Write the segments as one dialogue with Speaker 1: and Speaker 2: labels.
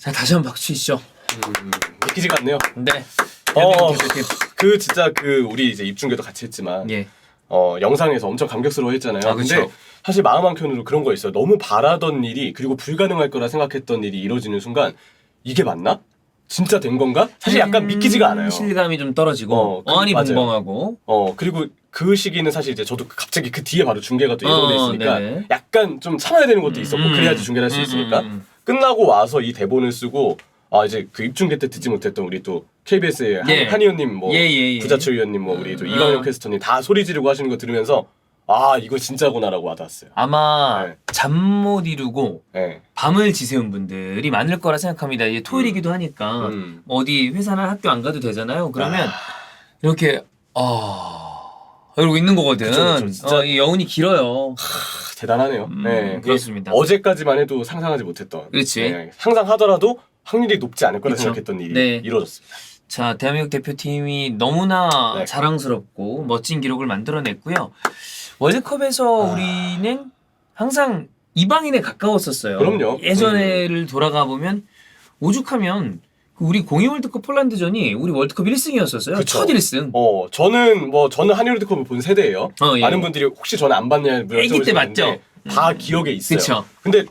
Speaker 1: 자, 다시 한번 박수 치시죠.
Speaker 2: 믿기지가 않네요.
Speaker 1: 네.
Speaker 2: 그 진짜 그 우리 이제 입중계도 같이 했지만
Speaker 1: 예.
Speaker 2: 영상에서 엄청 감격스러워했잖아요.
Speaker 1: 아,
Speaker 2: 근데
Speaker 1: 그쵸.
Speaker 2: 사실 마음 한켠으로 그런 거 있어요. 너무 바라던 일이 그리고 불가능할 거라 생각했던 일이 이루어지는 순간 이게 맞나? 진짜 된 건가? 사실 약간 믿기지가 않아요.
Speaker 1: 실감이 좀 떨어지고 어안이
Speaker 2: 맞아요.
Speaker 1: 벙벙하고.
Speaker 2: 그리고 그 시기는 사실 이제 저도 갑자기 그 뒤에 바로 중계가 또 예정돼 있으니까
Speaker 1: 네네.
Speaker 2: 약간 좀 참아야 되는 것도 있었고 그래야지 중계를 할 수 있으니까 끝나고 와서 이 대본을 쓰고 이제 그 입중계 때 듣지 못했던 우리 또 KBS의
Speaker 1: 예.
Speaker 2: 한의원님 뭐
Speaker 1: 예.
Speaker 2: 부자철 위원님 뭐 우리 또 이광영 캐스터님 다 소리 지르고 하시는 거 들으면서 이거 진짜구나라고 와닿았어요.
Speaker 1: 아마
Speaker 2: 네.
Speaker 1: 잠 못 이루고
Speaker 2: 네.
Speaker 1: 밤을 지새운 분들이 많을 거라 생각합니다. 이제 토요일이기도 하니까 어디 회사나 학교 안 가도 되잖아요. 그러면 이렇게 이러고 있는 거거든.
Speaker 2: 그쵸, 진짜.
Speaker 1: 이 여운이 길어요.
Speaker 2: 대단하네요. 네.
Speaker 1: 그렇습니다.
Speaker 2: 어제까지만 해도 상상하지 못했던.
Speaker 1: 그렇지.
Speaker 2: 네. 상상하더라도 확률이 높지 않을 거라
Speaker 1: 그쵸.
Speaker 2: 생각했던 일이
Speaker 1: 네.
Speaker 2: 이루어졌습니다.
Speaker 1: 자, 대한민국 대표팀이 너무나
Speaker 2: 네.
Speaker 1: 자랑스럽고 멋진 기록을 만들어냈고요. 월드컵에서 우리는 항상 이방인에 가까웠었어요.
Speaker 2: 그럼요.
Speaker 1: 예전에를 돌아가 보면 오죽하면 우리 02 월드컵 폴란드전이 우리 월드컵 1승이었었어요.
Speaker 2: 그쵸.
Speaker 1: 첫 1승.
Speaker 2: 저는 한일 월드컵을 본 세대예요.
Speaker 1: 예.
Speaker 2: 많은 분들이 혹시 저는 안 봤냐
Speaker 1: 애기 때 봤죠?
Speaker 2: 다 기억에 있어요.
Speaker 1: 그쵸.
Speaker 2: 근데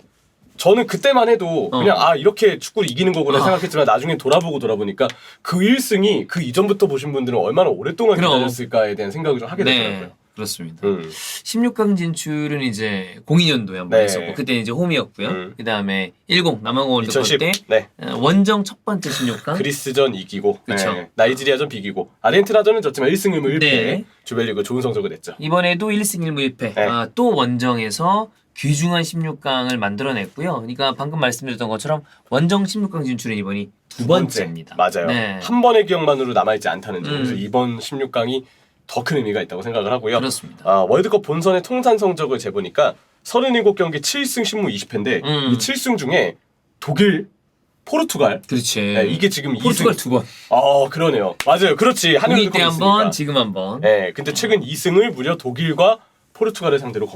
Speaker 2: 저는 그때만 해도 그냥 이렇게 축구를 이기는 거구나
Speaker 1: 어.
Speaker 2: 생각했지만 나중에 돌아보니까 그 1승이 그 이전부터 보신 분들은 얼마나 오랫동안
Speaker 1: 그럼.
Speaker 2: 기다렸을까에 대한 생각을 좀 하게 되더라고요.
Speaker 1: 네. 그렇습니다.
Speaker 2: 16강
Speaker 1: 16강 진출은 이제 02년도에 한번
Speaker 2: 네.
Speaker 1: 했었고 그때 이제 홈이었고요. 그다음에 10 남아공 월드컵
Speaker 2: 2010.
Speaker 1: 때
Speaker 2: 네.
Speaker 1: 원정 첫 번째 16강.
Speaker 2: 그리스전 이기고
Speaker 1: 그쵸.
Speaker 2: 나이지리아전 비기고 아르헨티나전은 졌지만 1승 1무 1패
Speaker 1: 네.
Speaker 2: 조별리그 좋은 성적을 냈죠.
Speaker 1: 이번에도 1승 1무 1패.
Speaker 2: 네.
Speaker 1: 또 원정에서 귀중한 16강을 만들어냈고요. 그러니까 방금 말씀드렸던 것처럼 원정 16강 진출은 이번이 두 번째입니다.
Speaker 2: 맞아요.
Speaker 1: 네.
Speaker 2: 한 번의 기억만으로 남아있지 않다는 점. 그래서 이번 16강이 더 큰 의미가 있다고 생각을 하고요.
Speaker 1: 그렇습니다.
Speaker 2: 월드컵 본선의 통산 성적을 재보니까 37경기 7승 10무 20패인데 이 7승 중에 독일, 포르투갈
Speaker 1: 그렇지.
Speaker 2: 네, 이게 지금
Speaker 1: 포르투갈
Speaker 2: 2승.
Speaker 1: 두 번.
Speaker 2: 그러네요. 맞아요. 그렇지. 한일
Speaker 1: 우리 때 한 번,
Speaker 2: 월드컵
Speaker 1: 지금 한 번.
Speaker 2: 네, 근데 최근 2승을 무려 독일과 포르투갈을 상대로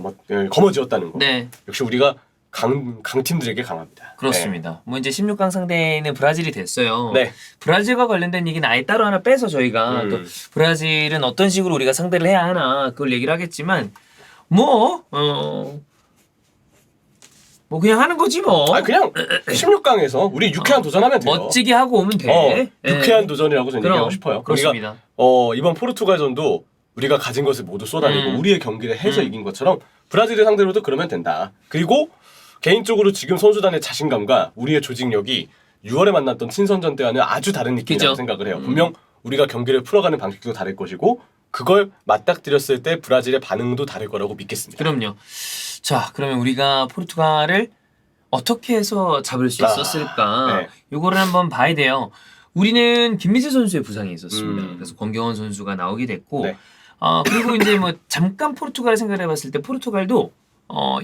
Speaker 2: 거머쥐었다는 거.
Speaker 1: 네.
Speaker 2: 역시 우리가 강팀들에게 강합니다.
Speaker 1: 그렇습니다. 뭐 이제 16강 상대는 브라질이 됐어요.
Speaker 2: 네.
Speaker 1: 브라질과 관련된 얘기는 아예 따로 하나 빼서 저희가 또 브라질은 어떤 식으로 우리가 상대를 해야 하나 그걸 얘기를 하겠지만 뭐 그냥 하는 거지 뭐.
Speaker 2: 그냥 16강에서 우리 유쾌한 도전하면 돼요.
Speaker 1: 멋지게 하고 오면 돼.
Speaker 2: 유쾌한 도전이라고 저는
Speaker 1: 그럼,
Speaker 2: 얘기하고 싶어요.
Speaker 1: 그렇습니다.
Speaker 2: 우리가 이번 포르투갈전도 우리가 가진 것을 모두 쏟아내고 우리의 경기를 해서 이긴 것처럼 브라질을 상대로도 그러면 된다. 그리고 개인적으로 지금 선수단의 자신감과 우리의 조직력이 6월에 만났던 친선전 때와는 아주 다른 느낌이라고
Speaker 1: 그죠?
Speaker 2: 생각을 해요. 분명 우리가 경기를 풀어가는 방식도 다를 것이고 그걸 맞닥뜨렸을 때 브라질의 반응도 다를 거라고 믿겠습니다.
Speaker 1: 그럼요. 자, 그러면 우리가 포르투갈을 어떻게 해서 잡을 수 있었을까?
Speaker 2: 네.
Speaker 1: 요거를 한번 봐야 돼요. 우리는 김민재 선수의 부상이 있었습니다. 그래서 권경원 선수가 나오게 됐고,
Speaker 2: 네.
Speaker 1: 그리고 이제 뭐 잠깐 포르투갈을 생각해봤을 때 포르투갈도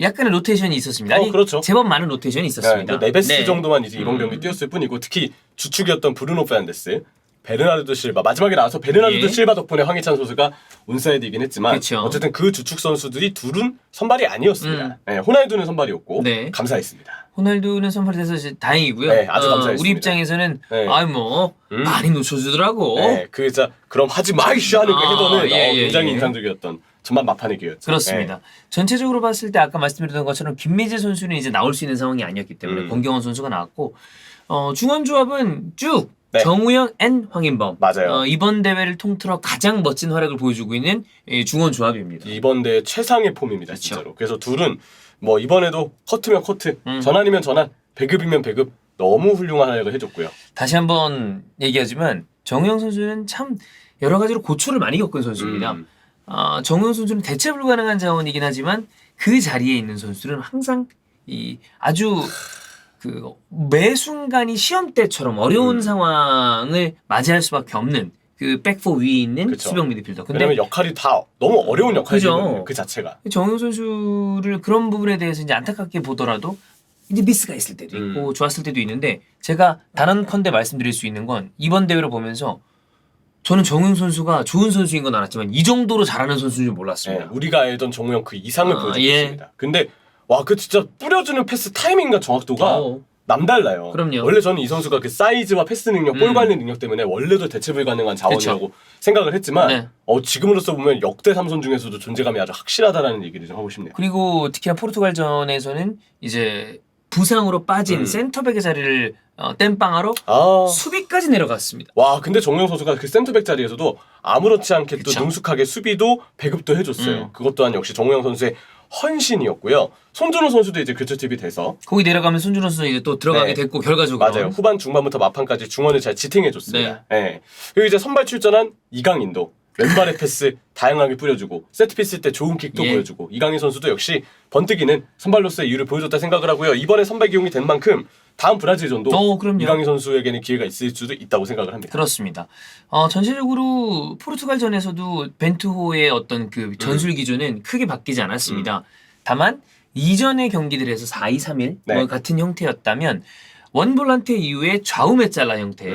Speaker 1: 약간의 로테이션이 있었습니다. 아니,
Speaker 2: 그렇죠.
Speaker 1: 제법 많은 로테이션이 있었습니다.
Speaker 2: 네베스
Speaker 1: 네.
Speaker 2: 정도만 이제 이번 경기 뛰었을 뿐이고 특히 주축이었던 브루노 페르난데스, 베르나르도 실바 마지막에 나와서 베르나르도
Speaker 1: 예.
Speaker 2: 실바 덕분에 황희찬 선수가 온사이드이긴 했지만
Speaker 1: 그쵸.
Speaker 2: 어쨌든 그 주축 선수들이 둘은 선발이 아니었습니다. 네, 호날두는 선발이었고
Speaker 1: 네.
Speaker 2: 감사했습니다.
Speaker 1: 호날두는 선발이 돼서 이제 다행이고요.
Speaker 2: 네, 아주 감사했습니다.
Speaker 1: 우리 입장에서는
Speaker 2: 네.
Speaker 1: 많이 놓쳐주더라고.
Speaker 2: 네, 그럼 하지 마이쇼 하는 그 헤더는
Speaker 1: 예.
Speaker 2: 굉장히 인상적이었던 전반 막판의 기회였죠.
Speaker 1: 그렇습니다.
Speaker 2: 네.
Speaker 1: 전체적으로 봤을 때 아까 말씀드렸던 것처럼 김민재 선수는 이제 나올 수 있는 상황이 아니었기 때문에 권경원 선수가 나왔고 중원 조합은 쭉
Speaker 2: 네.
Speaker 1: 정우영 앤 황인범.
Speaker 2: 맞아요.
Speaker 1: 이번 대회를 통틀어 가장 멋진 활약을 보여주고 있는 중원 조합입니다.
Speaker 2: 이번 대회 최상의 폼입니다,
Speaker 1: 그쵸.
Speaker 2: 진짜로. 그래서 둘은 뭐 이번에도 커트면 커트, 전환이면 전환, 배급이면 배급 너무 훌륭한 활약을 해줬고요.
Speaker 1: 다시 한번 얘기하지만 정우영 선수는 참 여러 가지로 고초를 많이 겪은 선수입니다. 정우영 선수는 대체 불가능한 자원이긴 하지만 그 자리에 있는 선수들은 항상 아주 매 순간이 시험 때처럼 어려운 상황을 맞이할 수밖에 없는 그 백포 위에 있는
Speaker 2: 그쵸.
Speaker 1: 수비형 미드필더.
Speaker 2: 왜냐면 역할이 다 너무 어려운 역할이거든요.
Speaker 1: 그죠.
Speaker 2: 그 자체가.
Speaker 1: 정우영 선수를 그런 부분에 대해서 이제 안타깝게 보더라도 이제 미스가 있을 때도 있고 좋았을 때도 있는데 제가 단언컨대 말씀드릴 수 있는 건 이번 대회를 보면서 저는 정우영 선수가 좋은 선수인 건 알았지만 이 정도로 잘하는 선수인 줄 몰랐습니다.
Speaker 2: 네, 우리가 알던 정우영 그 이상을 보여주고
Speaker 1: 예.
Speaker 2: 있습니다. 근데 와, 그 진짜 뿌려주는 패스 타이밍과 정확도가 남달라요.
Speaker 1: 그럼요.
Speaker 2: 원래 저는 이 선수가 그 사이즈와 패스 능력, 볼 관리 능력 때문에 원래도 대체 불가능한 자원이라고 생각을 했지만
Speaker 1: 네.
Speaker 2: 지금으로서 보면 역대 삼선 중에서도 존재감이 아주 확실하다라는 얘기를 좀 하고 싶네요.
Speaker 1: 그리고 특히나 포르투갈전에서는 이제 부상으로 빠진 센터백의 자리를 땜빵하러 수비까지 내려갔습니다.
Speaker 2: 와, 근데 정우영 선수가 그 센터백 자리에서도 아무렇지 않게 또 능숙하게 수비도 배급도 해줬어요. 그것 또한 역시 정우영 선수의 헌신이었고요. 손준호 선수도 이제 교체 투입이 돼서
Speaker 1: 거기 내려가면 손준호 선수 이제 또 들어가게 됐고 결과적으로
Speaker 2: 맞아요. 후반 중반부터 막판까지 중원을 잘 지탱해줬습니다. 네. 그리고 이제 선발 출전한 이강인도 왼발의 패스 다양하게 뿌려주고 세트피스 때 좋은 킥도 보여주고 이강인 선수도 역시 번뜩이는 선발로서의 이유를 보여줬다 생각을 하고요. 이번에 선발 기용이 된 만큼 다음 브라질전도 이강인 선수에게는 기회가 있을 수도 있다고 생각을 합니다.
Speaker 1: 그렇습니다. 전체적으로 포르투갈전에서도 벤투호의 어떤 그 전술 기조는 크게 바뀌지 않았습니다. 다만 이전의 경기들에서 4-2-3-1 같은 형태였다면 원볼란테 이후에 좌우 메잘라 형태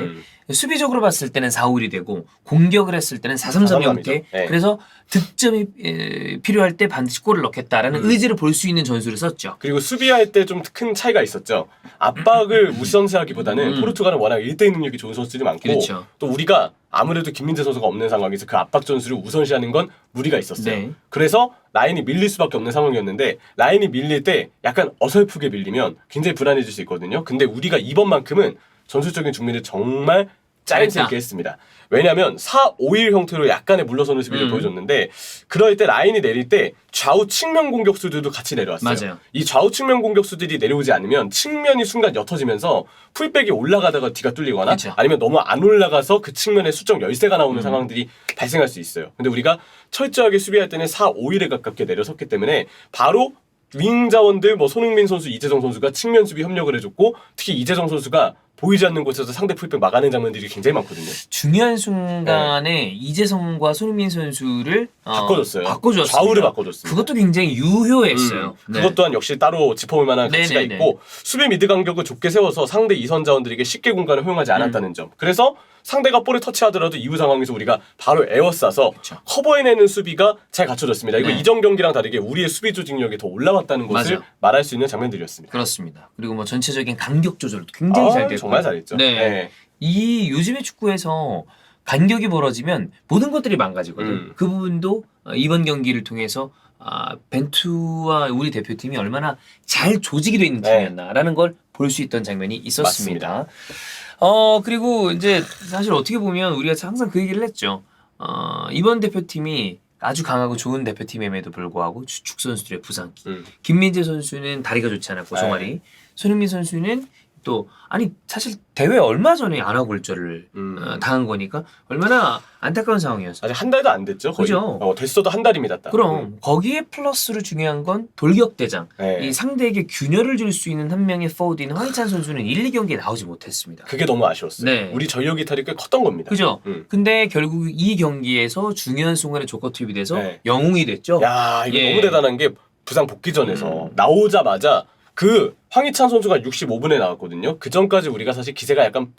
Speaker 1: 수비적으로 봤을 때는 4-5-1이 되고 공격을 했을 때는 4-3-3 형태 그래서 득점이 필요할 때 반드시 골을 넣겠다라는 의지를 볼 수 있는 전술을 썼죠.
Speaker 2: 그리고 수비할 때 좀 큰 차이가 있었죠. 압박을 우선시하기보다는 포르투갈은 워낙 1대1 능력이 좋은 선수들이 많고 또 우리가 아무래도 김민재 선수가 없는 상황에서 그 압박 전술을 우선시하는 건 무리가 있었어요. 그래서 라인이 밀릴 수밖에 없는 상황이었는데 라인이 밀릴 때 약간 어설프게 밀리면 굉장히 불안해질 수 있거든요. 근데 우리가 이번만큼은 전술적인 중미를 정말 짜임새 있게 했습니다. 왜냐하면 4-5-1 형태로 약간의 물러서는 수비를 보여줬는데 그럴 때 라인이 내릴 때 좌우 측면 공격수들도 같이 내려왔어요.
Speaker 1: 맞아요.
Speaker 2: 이 좌우 측면 공격수들이 내려오지 않으면 측면이 순간 옅어지면서 풀백이 올라가다가 뒤가 뚫리거나 아니면 너무 안 올라가서 그 측면에 수적 열세가 나오는 상황들이 발생할 수 있어요. 근데 우리가 철저하게 수비할 때는 4-5-1에 가깝게 내려섰기 때문에 바로 윙 자원들 손흥민 선수, 이재성 선수가 측면 수비 협력을 해줬고 특히 이재성 선수가 보이지 않는 곳에서 상대 풀백 막아낸 장면들이 굉장히 많거든요.
Speaker 1: 중요한 순간에 이재성과 손흥민 선수를
Speaker 2: 바꿔줬어요.
Speaker 1: 바꿔줬습니다.
Speaker 2: 좌우를 바꿔줬습니다.
Speaker 1: 그것도 굉장히 유효했어요.
Speaker 2: 그것 또한 역시 따로 짚어볼 만한 가치가 있고 수비 미드 간격을 좁게 세워서 상대 이선 자원들에게 쉽게 공간을 허용하지 않았다는 점. 그래서 상대가 볼을 터치하더라도 이후 상황에서 우리가 바로 에워싸서 커버해내는 수비가 잘 갖춰졌습니다. 이거 이전 경기랑 다르게 우리의 수비 조직력이 더 올라왔다는 것을 말할 수 있는 장면들이었습니다.
Speaker 1: 그렇습니다. 그리고 전체적인 간격 조절도 굉장히 잘 됐고
Speaker 2: 정말 잘했죠.
Speaker 1: 이 요즘의 축구에서 간격이 벌어지면 모든 것들이 망가지거든. 그 부분도 이번 경기를 통해서 벤투와 우리 대표팀이 얼마나 잘 조직이 돼 있는 팀이었나라는 걸 볼 수 있던 장면이 있었습니다. 그리고 이제 사실 어떻게 보면 우리가 항상 그 얘기를 했죠. 이번 대표팀이 아주 강하고 좋은 대표팀임에도 불구하고 주축 선수들의 부상기. 김민재 선수는 다리가 좋지 않았고 종아리. 손흥민 선수는 또 사실 대회 얼마 전에 안아골절을 당한 거니까 얼마나 안타까운 상황이었어요.
Speaker 2: 아직 한 달도 안 됐죠. 거의.
Speaker 1: 그죠.
Speaker 2: 됐어도 한 달입니다.
Speaker 1: 그럼 거기에 플러스로 중요한 건 돌격대장. 이 상대에게 균열을 줄 수 있는 한 명의 포워드인 황희찬 선수는 1, 2경기에 나오지 못했습니다.
Speaker 2: 그게 너무 아쉬웠어요. 우리 전력 이탈이 꽤 컸던 겁니다.
Speaker 1: 그죠. 근데 결국 이 경기에서 중요한 순간에 조커 투입이 돼서 영웅이 됐죠.
Speaker 2: 야, 이거 너무 대단한 게 부상 복귀전에서 나오자마자 그 황희찬 선수가 65분에 나왔거든요. 그 전까지 우리가 사실 기세가 약간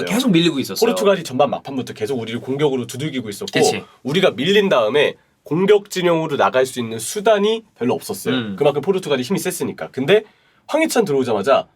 Speaker 1: 계속 밀리고 있었어요.
Speaker 2: 포르투갈이 전반 막판부터 계속 우리를 공격으로 두들기고 있었고 우리가 밀린 다음에 공격 진영으로 나갈 수 있는 수단이 별로 없었어요. 그만큼 포르투갈이 힘이 셌으니까. 근데 황희찬 들어오자마자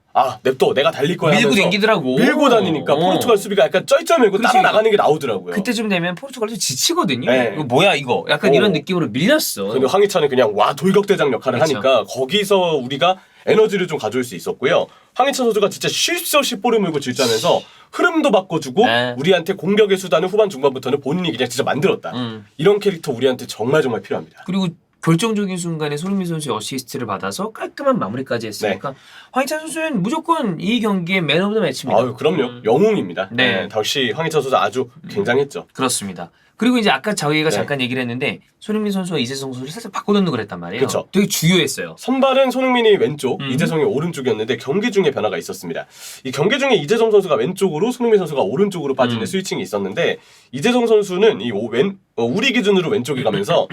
Speaker 2: 냅둬 내가 달릴 거야
Speaker 1: 밀고
Speaker 2: 하면서
Speaker 1: 댕기더라고.
Speaker 2: 밀고 다니니까 포르투갈 수비가 약간 쩔쩔매고 따라 나가는 게 나오더라고요.
Speaker 1: 그때쯤 되면 포르투갈도 지치거든요. 이거 뭐야 이거 약간 이런 느낌으로 밀렸어.
Speaker 2: 근데 황희찬은 그냥 돌격대장 역할을 하니까 거기서 우리가 에너지를 좀 가져올 수 있었고요. 황희찬 선수가 진짜 쉴 새 없이 볼을 물고 질주하면서 흐름도 바꿔주고 우리한테 공격의 수단을 후반 중반부터는 본인이 그냥 진짜 만들었다. 이런 캐릭터 우리한테 정말 필요합니다.
Speaker 1: 그리고 결정적인 순간에 손흥민 선수의 어시스트를 받아서 깔끔한 마무리까지 했으니까 황희찬 선수는 무조건 이 경기의 맨 오브 더 매치입니다.
Speaker 2: 그럼요. 영웅입니다. 역시 황희찬 선수 아주 굉장했죠.
Speaker 1: 그렇습니다. 그리고 이제 아까 저희가 잠깐 얘기를 했는데 손흥민 선수와 이재성 선수를 살짝 바꿔놓는 걸 했단 말이에요.
Speaker 2: 그쵸.
Speaker 1: 되게 중요했어요.
Speaker 2: 선발은 손흥민이 왼쪽, 이재성이 오른쪽이었는데 경기 중에 변화가 있었습니다. 이 경기 중에 이재성 선수가 왼쪽으로 손흥민 선수가 오른쪽으로 빠지는 스위칭이 있었는데 이재성 선수는 우리 기준으로 왼쪽에 가면서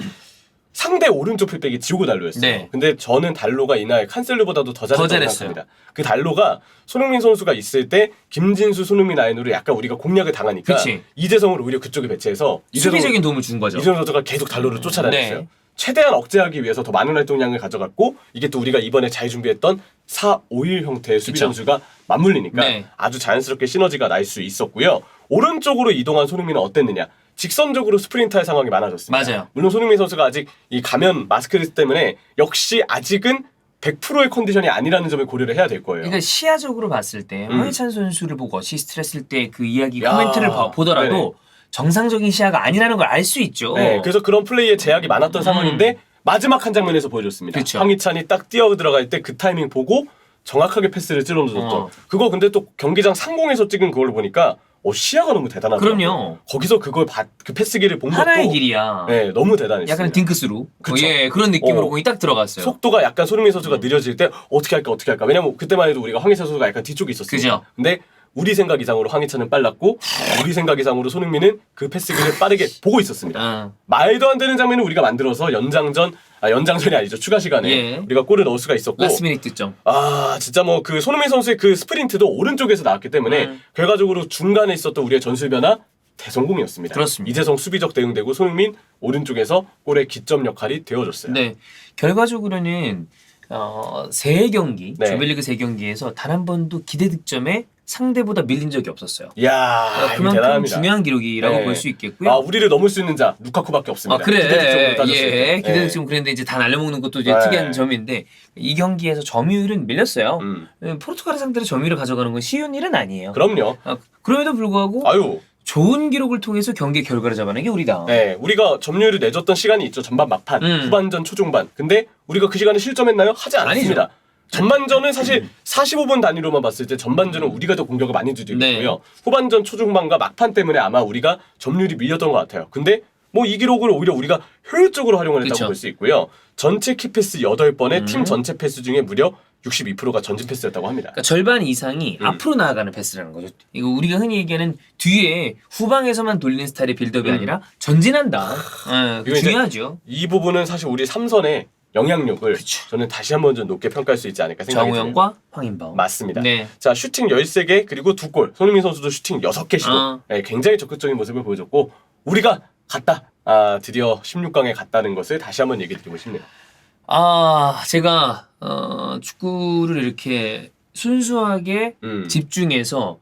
Speaker 2: 상대 오른쪽 풀백이 지오고 달로였어요. 근데 저는 달로가 이날 칸셀루보다도 더 잘했다고 생각합니다. 그 달로가 손흥민 선수가 있을 때 김진수, 손흥민 라인으로 약간 우리가 공략을 당하니까 이재성을 오히려 그쪽에 배치해서
Speaker 1: 수비적인 도움을 준 거죠.
Speaker 2: 이재성 선수가 계속 달로를 쫓아다녔어요. 최대한 억제하기 위해서 더 많은 활동량을 가져갔고 이게 또 우리가 이번에 잘 준비했던 4-5일 형태의 수비
Speaker 1: 그쵸.
Speaker 2: 전술과 맞물리니까
Speaker 1: 네.
Speaker 2: 아주 자연스럽게 시너지가 날 수 있었고요. 오른쪽으로 이동한 손흥민은 어땠느냐? 직선적으로 스프린터의 상황이 많아졌습니다.
Speaker 1: 맞아요.
Speaker 2: 물론 손흥민 선수가 아직 이 가면 마스크 때문에 역시 아직은 100%의 컨디션이 아니라는 점을 고려를 해야 될 거예요.
Speaker 1: 그러니까 시야적으로 봤을 때 황희찬 선수를 보고 어시스트를 했을 때 그 이야기 코멘트를 보더라도
Speaker 2: 네네.
Speaker 1: 정상적인 시야가 아니라는 걸 알 수 있죠.
Speaker 2: 네, 그래서 그런 플레이에 제약이 많았던 상황인데 마지막 한 장면에서 보여줬습니다.
Speaker 1: 그쵸.
Speaker 2: 황희찬이 딱 뛰어 들어갈 때 그 타이밍 보고 정확하게 패스를 찔러줬던 그거 근데 또 경기장 상공에서 찍은 그걸 보니까 시야가 너무 대단하더라고요.
Speaker 1: 그럼요.
Speaker 2: 거기서 그걸 그 패스기를 본
Speaker 1: 하나의
Speaker 2: 것도
Speaker 1: 길이야.
Speaker 2: 네, 너무 대단했어요.
Speaker 1: 약간 딩크스루.
Speaker 2: 그쵸.
Speaker 1: 예, 그런 느낌으로 공이 딱 들어갔어요.
Speaker 2: 속도가 약간 손흥민 선수가 느려질 때 어떻게 할까. 왜냐면 그때만 해도 우리가 황희찬 선수가 약간 뒤쪽에 있었어요.
Speaker 1: 그죠.
Speaker 2: 근데 우리 생각 이상으로 황희찬은 빨랐고 우리 생각 이상으로 손흥민은 그 패스기를 빠르게 보고 있었습니다. 말도 안 되는 장면을 우리가 만들어서 연장전이 아니죠. 추가 시간에
Speaker 1: 예.
Speaker 2: 우리가 골을 넣을 수가 있었고
Speaker 1: 라스트 미닛 득점.
Speaker 2: 진짜 뭐 그 손흥민 선수의 그 스프린트도 오른쪽에서 나왔기 때문에 결과적으로 중간에 있었던 우리의 전술 변화 대성공이었습니다.
Speaker 1: 그렇습니다.
Speaker 2: 이재성 수비적 대응되고 손흥민 오른쪽에서 골의 기점 역할이 되어줬어요.
Speaker 1: 네. 결과적으로는 3경기,
Speaker 2: 네.
Speaker 1: 조별리그 3경기에서 단 한 번도 기대 득점에 상대보다 밀린 적이 없었어요.
Speaker 2: 이야, 이거
Speaker 1: 그만큼
Speaker 2: 대단합니다.
Speaker 1: 중요한 기록이라고
Speaker 2: 네.
Speaker 1: 볼 수 있겠고요.
Speaker 2: 우리를 넘을 수 있는 자 루카쿠밖에 없습니다.
Speaker 1: 그래.
Speaker 2: 기대 득점으로 따졌을 때.
Speaker 1: 예, 기대 득점 그랬는데 이제 다 날려먹는 것도 이제
Speaker 2: 네.
Speaker 1: 특이한 점인데 이 경기에서 점유율은 밀렸어요.
Speaker 2: 음.
Speaker 1: 포르투갈 상대로 점유율을 가져가는 건 쉬운 일은 아니에요.
Speaker 2: 그럼요.
Speaker 1: 그럼에도 불구하고
Speaker 2: 아유,
Speaker 1: 좋은 기록을 통해서 경기 결과를 잡아낸 게 우리다.
Speaker 2: 네, 우리가 점유율을 내줬던 시간이 있죠. 전반 막판, 후반전, 초중반. 근데 우리가 그 시간에 실점했나요? 하지 않았습니다. 전반전은 사실 45분 단위로만 봤을 때 전반전은 우리가 더 공격을 많이 두고
Speaker 1: 네.
Speaker 2: 있고요. 후반전, 초중반과 막판 때문에 아마 우리가 점유율이 밀렸던 것 같아요. 근데 뭐 이 기록을 오히려 우리가 효율적으로 활용을 했다고
Speaker 1: 그쵸.
Speaker 2: 볼 수 있고요. 전체 키패스 8번에 팀 전체 패스 중에 무려 62%가 전진 패스였다고 합니다.
Speaker 1: 그러니까 절반 이상이 앞으로 나아가는 패스라는 거죠. 이거 우리가 흔히 얘기하는 뒤에 후방에서만 돌리는 스타일의 빌드업이 아니라 전진한다.
Speaker 2: 이거 이제
Speaker 1: 중요하죠.
Speaker 2: 이 부분은 사실 우리 삼선의 영향력을
Speaker 1: 그쵸.
Speaker 2: 저는 다시 한번 좀 높게 평가할 수 있지 않을까 생각이 들어요.
Speaker 1: 정우영과 황인바움.
Speaker 2: 맞습니다.
Speaker 1: 네.
Speaker 2: 자, 슈팅 13개 그리고 2골. 손흥민 선수도 슈팅 6개 시도. 네, 굉장히 적극적인 모습을 보여줬고 우리가 갔다. 드디어 16강에 갔다는 것을 다시 한번 얘기 드리고 싶네요.
Speaker 1: 제가 축구를 이렇게 순수하게 집중해서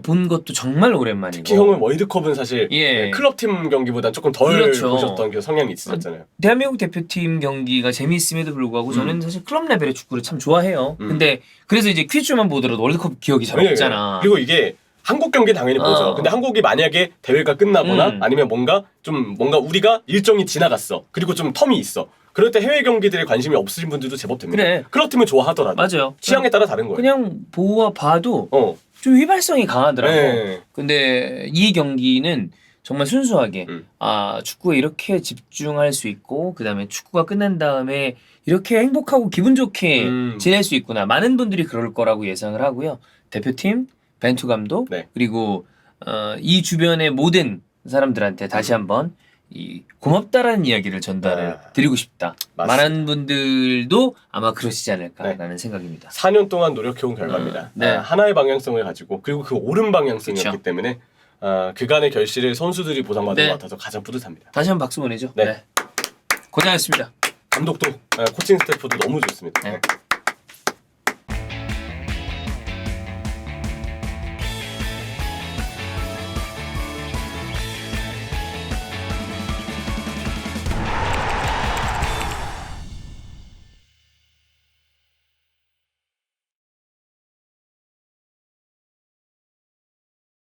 Speaker 1: 본 것도 정말 오랜만이고.
Speaker 2: 특히 형은 월드컵은 사실
Speaker 1: 예.
Speaker 2: 클럽팀 경기보다 조금 덜
Speaker 1: 그렇죠.
Speaker 2: 보셨던 그 성향이 있으셨잖아요.
Speaker 1: 대한민국 대표팀 경기가 재미있음에도 불구하고 저는 사실 클럽 레벨의 축구를 참 좋아해요. 근데 그래서 이제 퀴즈만 보더라도 월드컵 기억이 잘
Speaker 2: 네,
Speaker 1: 없잖아.
Speaker 2: 그리고 이게 한국 경기 당연히 보죠. 근데 한국이 만약에 대회가 끝나거나 아니면 뭔가 우리가 일정이 지나갔어. 그리고 좀 텀이 있어. 그럴 때 해외 경기들에 관심이 없으신 분들도 제법 됩니다.
Speaker 1: 그래.
Speaker 2: 클럽팀을 좋아하더라도.
Speaker 1: 맞아요.
Speaker 2: 취향에 따라 다른 거예요.
Speaker 1: 그냥 보아 봐도 좀 휘발성이 강하더라고.
Speaker 2: 네.
Speaker 1: 근데 이 경기는 정말 순수하게 축구에 이렇게 집중할 수 있고 그다음에 축구가 끝난 다음에 이렇게 행복하고 기분 좋게 지낼 수 있구나. 많은 분들이 그럴 거라고 예상을 하고요. 대표팀, 벤투 감독
Speaker 2: 네.
Speaker 1: 그리고 이 주변의 모든 사람들한테 다시 한번 고맙다라는 이야기를 전달을 드리고 싶다.
Speaker 2: 맞습니다.
Speaker 1: 많은 분들도 아마 그러시지 않을까라는 생각입니다.
Speaker 2: 4년 동안 노력해온 결과입니다.
Speaker 1: 네.
Speaker 2: 하나의 방향성을 가지고 그리고 그 옳은 방향성이었기
Speaker 1: 그쵸.
Speaker 2: 때문에 그간의 결실을 선수들이 보상받은
Speaker 1: 네.
Speaker 2: 것 같아서 가장 뿌듯합니다.
Speaker 1: 다시 한번 박수 보내죠.
Speaker 2: 네.
Speaker 1: 고생하셨습니다.
Speaker 2: 감독도 코칭 스태프도 너무 좋습니다.
Speaker 1: 네.